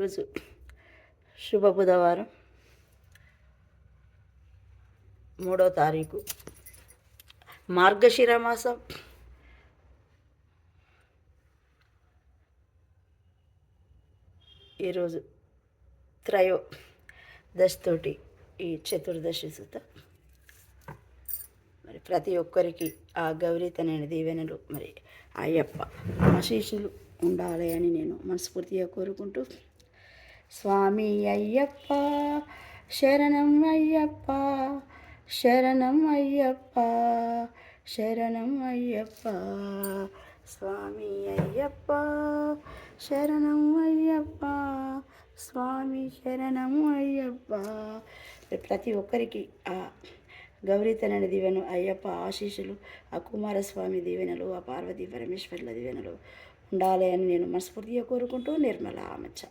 రోజు శుభ బుధవారం 3వ తారీఖు మార్గశిర మాసం. ఈరోజు త్రయోదశితోటి ఈ చతుర్దశి సుత. మరి ప్రతి ఒక్కరికి ఆ గౌరీతనైన దీవెనలు మరి అయ్యప్ప ఆశీస్సులు ఉండాలి అని నేను మనస్ఫూర్తిగా కోరుకుంటూ, స్వామి అయ్యప్ప శరణం అయ్యప్ప, శరణం అయ్యప్ప, శరణం అయ్యప్ప, స్వామి అయ్యప్ప శరణం అయ్యప్ప, స్వామి శరణం అయ్యప్ప. ప్రతి ఒక్కరికి ఆ గౌరీతనైన దీవెన అయ్యప్ప ఆశీస్సులు, ఆ కుమారస్వామి దీవెనలు, ఆ పార్వతీ పరమేశ్వరుల దీవెనలు ఉండాలి అని నేను మనస్ఫూర్తిగా కోరుకుంటూ, నిర్మల ఆమచ్చ.